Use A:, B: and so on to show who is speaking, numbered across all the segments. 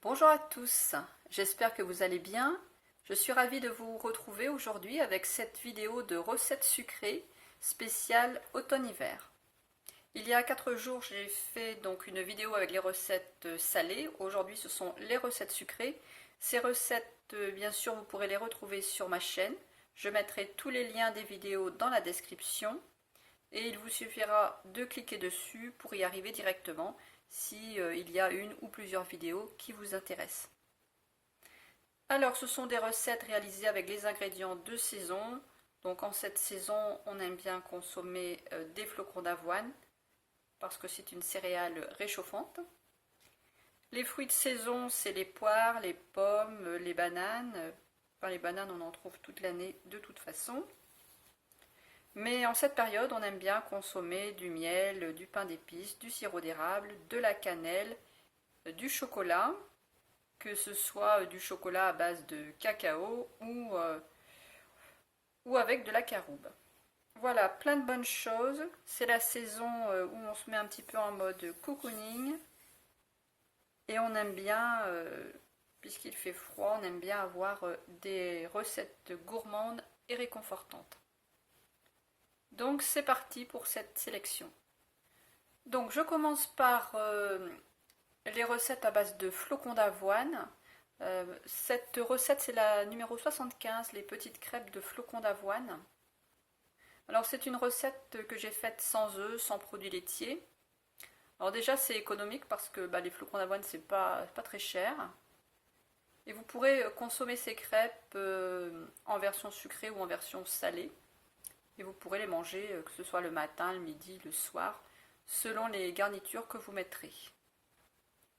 A: Bonjour à tous, j'espère que vous allez bien. Je suis ravie de vous retrouver aujourd'hui avec cette vidéo de recettes sucrées spéciale automne-hiver. Il y a 4 jours, j'ai fait donc une vidéo avec les recettes salées. Aujourd'hui, ce sont les recettes sucrées. Ces recettes, bien sûr, vous pourrez les retrouver sur ma chaîne. Je mettrai tous les liens des vidéos dans la description et il vous suffira de cliquer dessus pour y arriver directement si il y a une ou plusieurs vidéos qui vous intéressent. Alors, ce sont des recettes réalisées avec les ingrédients de saison. Donc en cette saison, on aime bien consommer des flocons d'avoine parce que c'est une céréale réchauffante. Les fruits de saison, c'est les poires, les pommes, les bananes. Enfin, les bananes, on en trouve toute l'année de toute façon. Mais en cette période, on aime bien consommer du miel, du pain d'épices, du sirop d'érable, de la cannelle, du chocolat, que ce soit du chocolat à base de cacao ou avec de la caroube. Voilà, plein de bonnes choses. C'est la saison où on se met un petit peu en mode cocooning. Et on aime bien, puisqu'il fait froid, on aime bien avoir des recettes gourmandes et réconfortantes. Donc c'est parti pour cette sélection. Donc je commence par les recettes à base de flocons d'avoine. Cette recette, c'est la numéro 75, les petites crêpes de flocons d'avoine. Alors c'est une recette que j'ai faite sans œufs, sans produits laitiers. Alors déjà c'est économique parce que les flocons d'avoine c'est pas très cher. Et vous pourrez consommer ces crêpes en version sucrée ou en version salée. Et vous pourrez les manger que ce soit le matin, le midi, le soir, selon les garnitures que vous mettrez.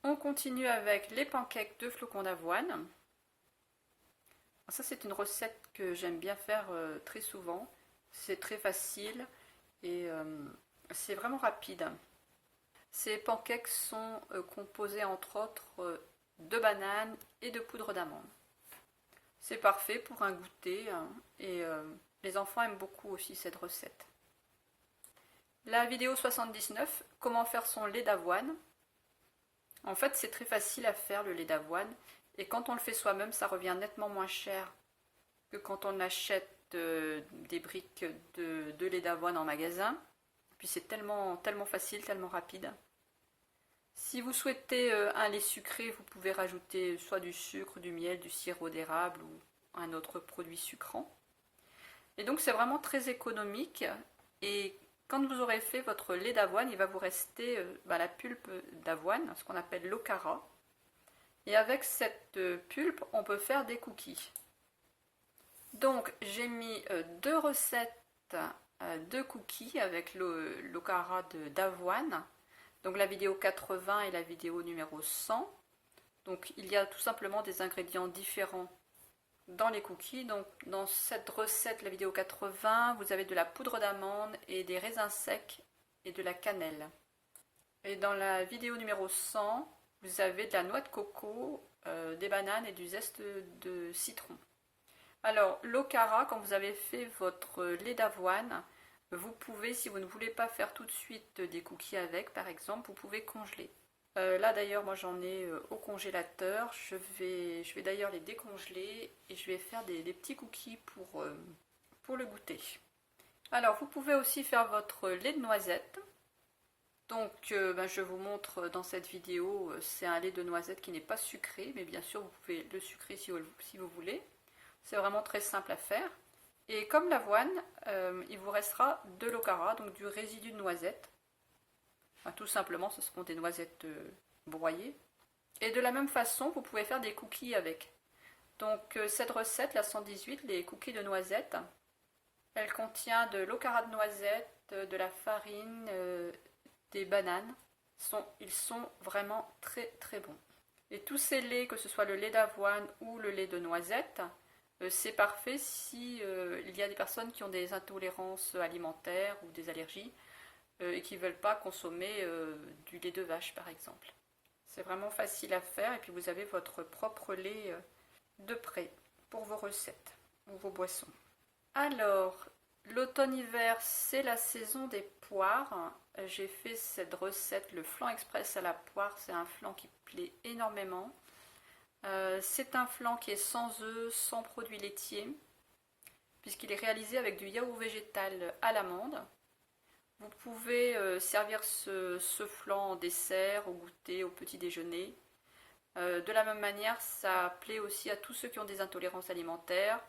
A: On continue avec les pancakes de flocons d'avoine. Ça c'est une recette que j'aime bien faire très souvent. C'est très facile et c'est vraiment rapide. Ces pancakes sont composés entre autres de bananes et de poudre d'amande. C'est parfait pour un goûter et les enfants aiment beaucoup aussi cette recette. La vidéo 79, comment faire son lait d'avoine. En fait, c'est très facile à faire le lait d'avoine et quand on le fait soi-même, ça revient nettement moins cher que quand on achète des briques de lait d'avoine en magasin. Puis c'est tellement facile, tellement rapide. Si vous souhaitez un lait sucré, vous pouvez rajouter soit du sucre, du miel, du sirop d'érable ou un autre produit sucrant. Et donc c'est vraiment très économique et quand vous aurez fait votre lait d'avoine, il va vous rester la pulpe d'avoine, ce qu'on appelle l'okara. Et avec cette pulpe, on peut faire des cookies. Donc j'ai mis 2 recettes de cookies avec l'okara d'avoine. Donc la vidéo 80 et la vidéo numéro 100. Donc il y a tout simplement des ingrédients différents dans les cookies. Donc dans cette recette, la vidéo 80, vous avez de la poudre d'amande et des raisins secs et de la cannelle. Et dans la vidéo numéro 100, vous avez de la noix de coco, des bananes et du zeste de citron. Alors l'okara, quand vous avez fait votre lait d'avoine, vous pouvez, si vous ne voulez pas faire tout de suite des cookies avec, par exemple, vous pouvez congeler. Là d'ailleurs, moi j'en ai au congélateur. Je vais d'ailleurs les décongeler et je vais faire des petits cookies pour le goûter. Alors vous pouvez aussi faire votre lait de noisette. Donc je vous montre dans cette vidéo, c'est un lait de noisette qui n'est pas sucré, mais bien sûr vous pouvez le sucrer si vous voulez. C'est vraiment très simple à faire. Et comme l'avoine, il vous restera de l'okara, donc du résidu de noisette. Enfin, tout simplement, ce seront des noisettes broyées. Et de la même façon, vous pouvez faire des cookies avec. Donc cette recette, la 118, les cookies de noisettes, elle contient de l'okara de noisette, de la farine, des bananes. Ils sont vraiment très très bons. Et tous ces laits, que ce soit le lait d'avoine ou le lait de noisette, c'est parfait si il y a des personnes qui ont des intolérances alimentaires ou des allergies et qui ne veulent pas consommer du lait de vache par exemple. C'est vraiment facile à faire et puis vous avez votre propre lait de prêt pour vos recettes ou vos boissons. Alors, l'automne-hiver, c'est la saison des poires. J'ai fait cette recette, le flan express à la poire. C'est un flan qui plaît énormément. C'est un flan qui est sans œufs, sans produits laitiers, puisqu'il est réalisé avec du yaourt végétal à l'amande. Vous pouvez servir ce flan en dessert, au goûter, au petit déjeuner. De la même manière, ça plaît aussi à tous ceux qui ont des intolérances alimentaires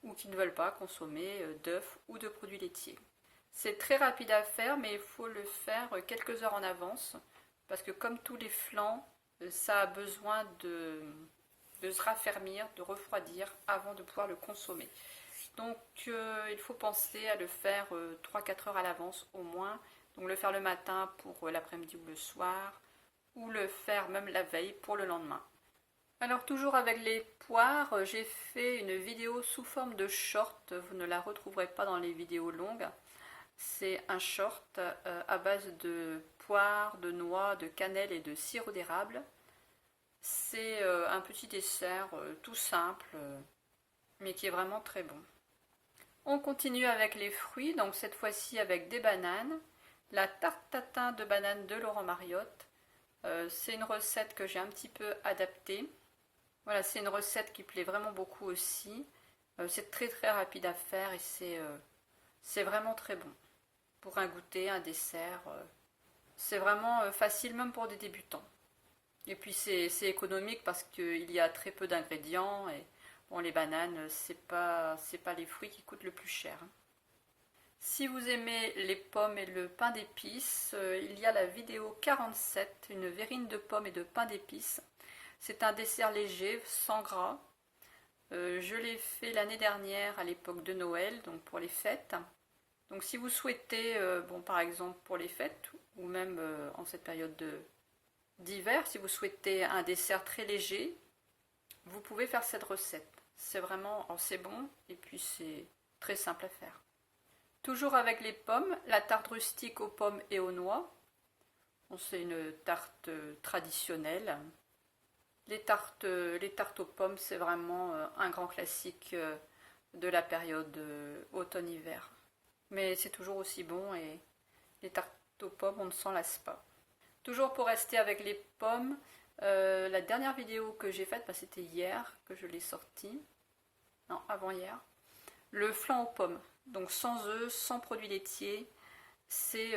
A: ou qui ne veulent pas consommer d'œufs ou de produits laitiers. C'est très rapide à faire, mais il faut le faire quelques heures en avance, parce que comme tous les flans, ça a besoin de se raffermir, de refroidir avant de pouvoir le consommer. Donc il faut penser à le faire 3-4 heures à l'avance au moins. Donc le faire le matin pour l'après-midi ou le soir, ou le faire même la veille pour le lendemain. Alors toujours avec les poires, j'ai fait une vidéo sous forme de short, vous ne la retrouverez pas dans les vidéos longues. C'est un short à base de poires, de noix, de cannelle et de sirop d'érable. C'est un petit dessert tout simple, mais qui est vraiment très bon. On continue avec les fruits, donc cette fois-ci avec des bananes. La tarte tatin de banane de Laurent Mariotte. C'est une recette que j'ai un petit peu adaptée. Voilà, c'est une recette qui plaît vraiment beaucoup aussi. C'est très très rapide à faire et c'est vraiment très bon. Pour un goûter, un dessert, c'est vraiment facile même pour des débutants. Et puis c'est économique parce qu'il y a très peu d'ingrédients et bon, les bananes, c'est pas les fruits qui coûtent le plus cher. Si vous aimez les pommes et le pain d'épices, il y a la vidéo 47, une verrine de pommes et de pain d'épices. C'est un dessert léger, sans gras. Je l'ai fait l'année dernière à l'époque de Noël, donc pour les fêtes. Donc si vous souhaitez, bon, par exemple pour les fêtes, ou même en cette période d'hiver, si vous souhaitez un dessert très léger, vous pouvez faire cette recette. C'est vraiment, c'est bon et puis c'est très simple à faire. Toujours avec les pommes, la tarte rustique aux pommes et aux noix. Bon, c'est une tarte traditionnelle. Les tartes aux pommes, c'est vraiment un grand classique de la période automne-hiver. Mais c'est toujours aussi bon et les tartes aux pommes, on ne s'en lasse pas. Toujours pour rester avec les pommes, la dernière vidéo que j'ai faite, c'était hier que je l'ai sortie. Non, avant-hier. Le flan aux pommes. Donc sans œufs, sans produits laitiers. C'est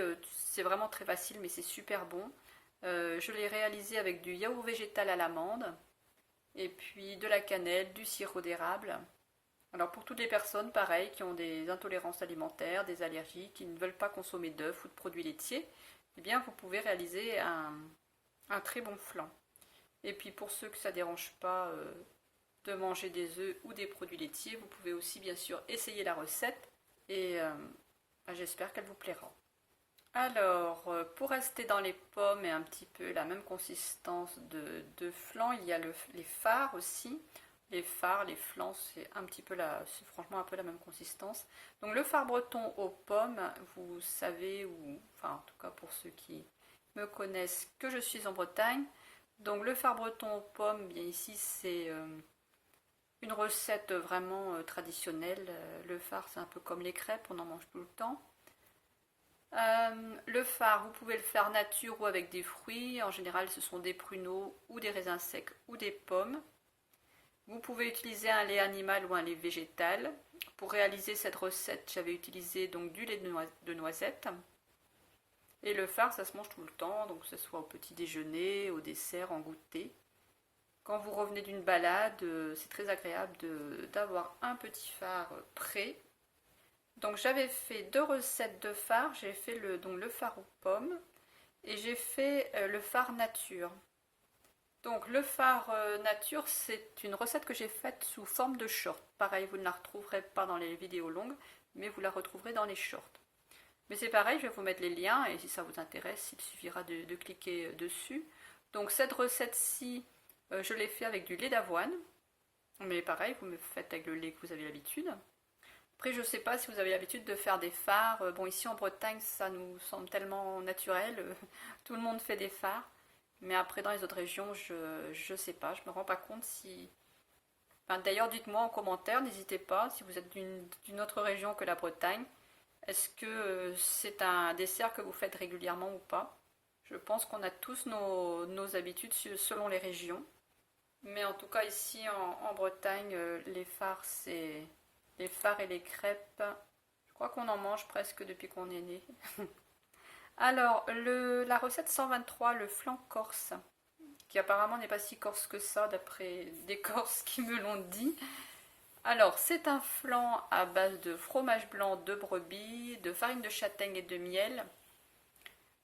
A: vraiment très facile, mais c'est super bon. Je l'ai réalisé avec du yaourt végétal à l'amande. Et puis de la cannelle, du sirop d'érable. Alors pour toutes les personnes, pareil, qui ont des intolérances alimentaires, des allergies, qui ne veulent pas consommer d'œufs ou de produits laitiers, eh bien vous pouvez réaliser un très bon flan. Et puis pour ceux que ça ne dérange pas de manger des œufs ou des produits laitiers, vous pouvez aussi bien sûr essayer la recette et j'espère qu'elle vous plaira. Alors, pour rester dans les pommes et un petit peu la même consistance de flan, il y a les fards aussi. Les fards, les flans, c'est c'est franchement un peu la même consistance. Donc le fard breton aux pommes, vous savez, ou enfin en tout cas pour ceux qui me connaissent, que je suis en Bretagne. Donc le fard breton aux pommes, bien ici c'est une recette vraiment traditionnelle. Le fard, c'est un peu comme les crêpes, on en mange tout le temps. Le fard, vous pouvez le faire nature ou avec des fruits. En général, ce sont des pruneaux ou des raisins secs ou des pommes. Vous pouvez utiliser un lait animal ou un lait végétal. Pour réaliser cette recette, j'avais utilisé donc du lait de noisette. Et le fard, ça se mange tout le temps, donc que ce soit au petit déjeuner, au dessert, en goûter. Quand vous revenez d'une balade, c'est très agréable d'avoir un petit fard prêt. Donc j'avais fait 2 recettes de fard. J'ai fait le fard aux pommes et j'ai fait le fard nature. Donc le fard nature, c'est une recette que j'ai faite sous forme de short. Pareil, vous ne la retrouverez pas dans les vidéos longues, mais vous la retrouverez dans les shorts. Mais c'est pareil, je vais vous mettre les liens et si ça vous intéresse, il suffira de cliquer dessus. Donc cette recette-ci, je l'ai fait avec du lait d'avoine. Mais pareil, vous me faites avec le lait que vous avez l'habitude. Après, je ne sais pas si vous avez l'habitude de faire des fards. Bon, ici en Bretagne, ça nous semble tellement naturel. Tout le monde fait des fards. Mais après, dans les autres régions, je ne sais pas. Je ne me rends pas compte si... Enfin, d'ailleurs, dites-moi en commentaire, n'hésitez pas, si vous êtes d'une autre région que la Bretagne. Est-ce que c'est un dessert que vous faites régulièrement ou pas? Je pense qu'on a tous nos habitudes selon les régions. Mais en tout cas ici en Bretagne, les fards et les crêpes, je crois qu'on en mange presque depuis qu'on est né. Alors, la recette 123, le flan corse, qui apparemment n'est pas si corse que ça, d'après des Corses qui me l'ont dit. Alors, c'est un flan à base de fromage blanc de brebis, de farine de châtaigne et de miel.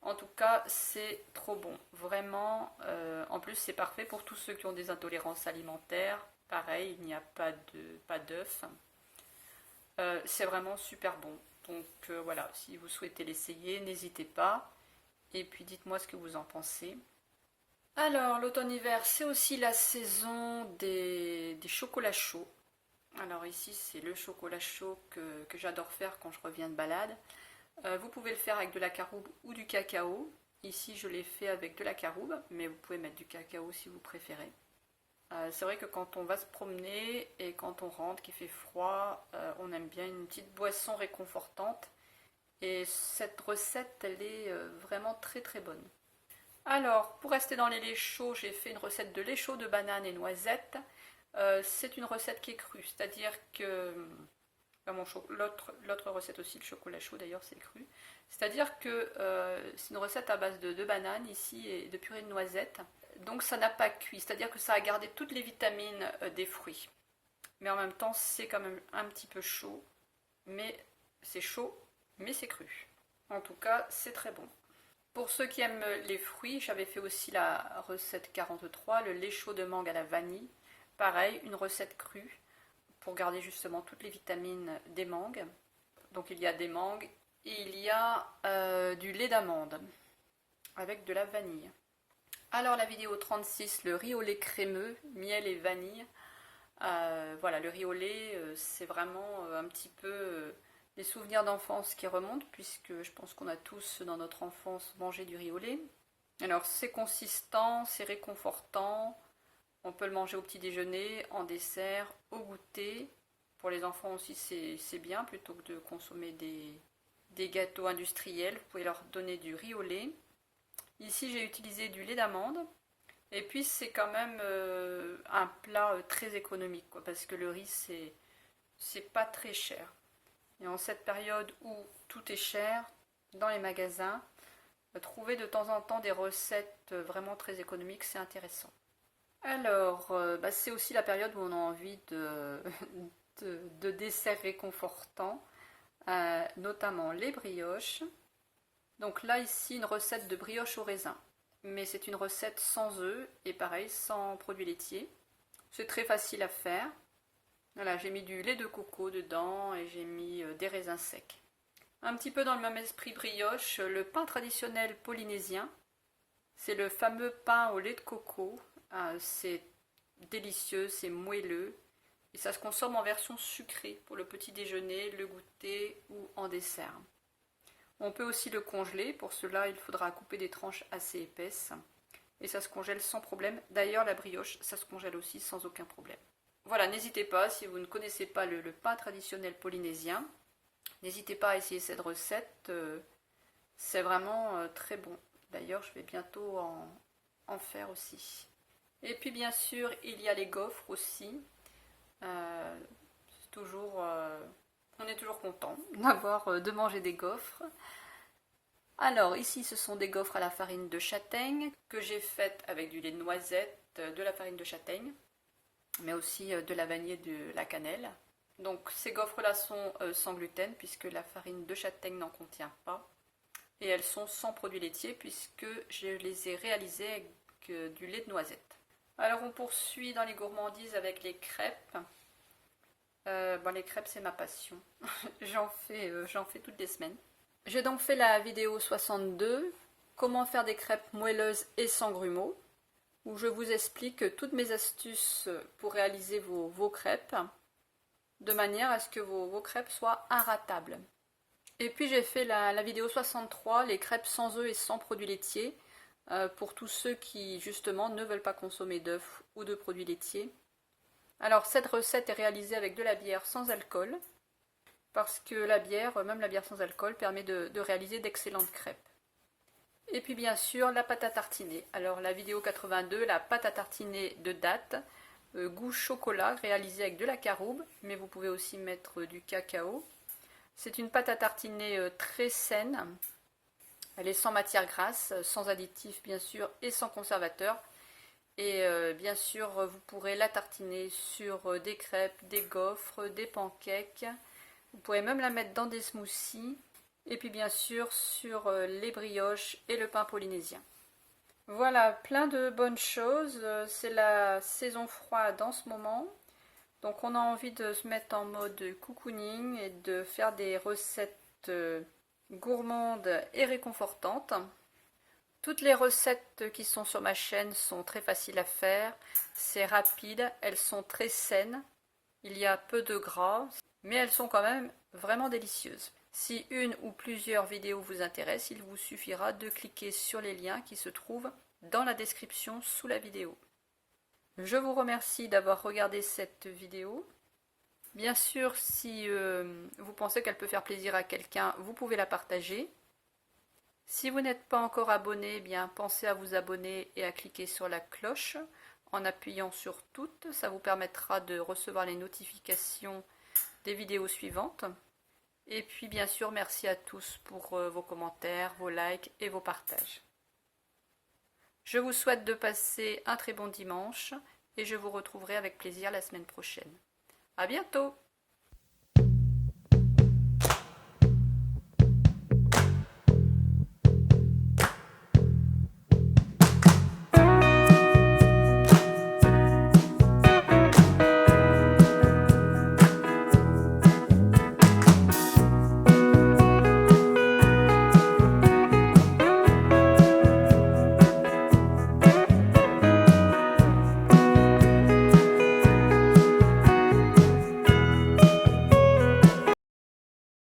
A: En tout cas, c'est trop bon. Vraiment, en plus, c'est parfait pour tous ceux qui ont des intolérances alimentaires. Pareil, il n'y a pas d'œuf. C'est vraiment super bon. Donc voilà, si vous souhaitez l'essayer, n'hésitez pas. Et puis dites-moi ce que vous en pensez. Alors, l'automne-hiver, c'est aussi la saison des chocolats chauds. Alors ici, c'est le chocolat chaud que j'adore faire quand je reviens de balade. Vous pouvez le faire avec de la caroube ou du cacao. Ici, je l'ai fait avec de la caroube, mais vous pouvez mettre du cacao si vous préférez. C'est vrai que quand on va se promener et quand on rentre, qu'il fait froid, on aime bien une petite boisson réconfortante. Et cette recette, elle est vraiment très très bonne. Alors, pour rester dans les laits chauds, j'ai fait une recette de lait chaud de banane et noisettes. C'est une recette qui est crue, c'est-à-dire que... L'autre recette aussi, le chocolat chaud d'ailleurs, c'est cru. C'est-à-dire que c'est une recette à base de bananes ici et de purée de noisettes. Donc ça n'a pas cuit, c'est-à-dire que ça a gardé toutes les vitamines des fruits. Mais en même temps, c'est quand même un petit peu chaud. Mais c'est chaud, mais c'est cru. En tout cas, c'est très bon. Pour ceux qui aiment les fruits, j'avais fait aussi la recette 43, le lait chaud de mangue à la vanille. Pareil, une recette crue pour garder justement toutes les vitamines des mangues. Donc il y a des mangues et il y a du lait d'amande avec de la vanille. Alors la vidéo 36, le riz au lait crémeux, miel et vanille. Voilà, le riz au lait, c'est vraiment un petit peu des souvenirs d'enfance qui remontent, puisque je pense qu'on a tous dans notre enfance mangé du riz au lait. Alors c'est consistant, c'est réconfortant, on peut le manger au petit déjeuner, en dessert, au goûter. Pour les enfants aussi c'est bien, plutôt que de consommer des gâteaux industriels, vous pouvez leur donner du riz au lait. Ici j'ai utilisé du lait d'amande. Et puis c'est quand même un plat très économique, quoi, parce que le riz c'est pas très cher. Et en cette période où tout est cher dans les magasins, trouver de temps en temps des recettes vraiment très économiques, c'est intéressant. Alors, c'est aussi la période où on a envie de desserts réconfortants, notamment les brioches. Donc là, ici, une recette de brioche au raisin. Mais c'est une recette sans œufs et pareil, sans produits laitiers. C'est très facile à faire. Voilà, j'ai mis du lait de coco dedans et j'ai mis des raisins secs. Un petit peu dans le même esprit brioche, le pain traditionnel polynésien. C'est le fameux pain au lait de coco. C'est délicieux, c'est moelleux. Et ça se consomme en version sucrée pour le petit déjeuner, le goûter ou en dessert. On peut aussi le congeler, pour cela il faudra couper des tranches assez épaisses. Et ça se congèle sans problème. D'ailleurs la brioche, ça se congèle aussi sans aucun problème. Voilà, n'hésitez pas, si vous ne connaissez pas le pain traditionnel polynésien, n'hésitez pas à essayer cette recette. C'est vraiment très bon. D'ailleurs je vais bientôt en faire aussi. Et puis bien sûr, il y a les gaufres aussi. C'est toujours... on est toujours content d'avoir de manger des gaufres. Alors ici ce sont des gaufres à la farine de châtaigne que j'ai faites avec du lait de noisette, de la farine de châtaigne, mais aussi de la vanille et de la cannelle. Donc ces gaufres là sont sans gluten puisque la farine de châtaigne n'en contient pas. Et elles sont sans produits laitiers puisque je les ai réalisées avec du lait de noisette. Alors on poursuit dans les gourmandises avec les crêpes. Les crêpes c'est ma passion. j'en fais toutes les semaines. J'ai donc fait la vidéo 62, comment faire des crêpes moelleuses et sans grumeaux, où je vous explique toutes mes astuces pour réaliser vos crêpes, de manière à ce que vos crêpes soient inratables. Et puis j'ai fait la vidéo 63, les crêpes sans œufs et sans produits laitiers, pour tous ceux qui justement ne veulent pas consommer d'œufs ou de produits laitiers. Alors cette recette est réalisée avec de la bière sans alcool, parce que la bière, même la bière sans alcool, permet de réaliser d'excellentes crêpes. Et puis bien sûr la pâte à tartiner. Alors la vidéo 82, la pâte à tartiner de date, goût chocolat réalisée avec de la caroube, mais vous pouvez aussi mettre du cacao. C'est une pâte à tartiner très saine. Elle est sans matière grasse, sans additifs bien sûr et sans conservateur. Et bien sûr, vous pourrez la tartiner sur des crêpes, des gaufres, des pancakes. Vous pouvez même la mettre dans des smoothies. Et puis bien sûr sur les brioches et le pain polynésien. Voilà, plein de bonnes choses. C'est la saison froide en ce moment. Donc on a envie de se mettre en mode cocooning et de faire des recettes gourmandes et réconfortantes. Toutes les recettes qui sont sur ma chaîne sont très faciles à faire, c'est rapide, elles sont très saines, il y a peu de gras, mais elles sont quand même vraiment délicieuses. Si une ou plusieurs vidéos vous intéressent, il vous suffira de cliquer sur les liens qui se trouvent dans la description sous la vidéo. Je vous remercie d'avoir regardé cette vidéo. Bien sûr, si vous pensez qu'elle peut faire plaisir à quelqu'un, vous pouvez la partager. Si vous n'êtes pas encore abonné, eh bien pensez à vous abonner et à cliquer sur la cloche en appuyant sur toutes. Ça vous permettra de recevoir les notifications des vidéos suivantes. Et puis bien sûr, merci à tous pour vos commentaires, vos likes et vos partages. Je vous souhaite de passer un très bon dimanche et je vous retrouverai avec plaisir la semaine prochaine. À bientôt!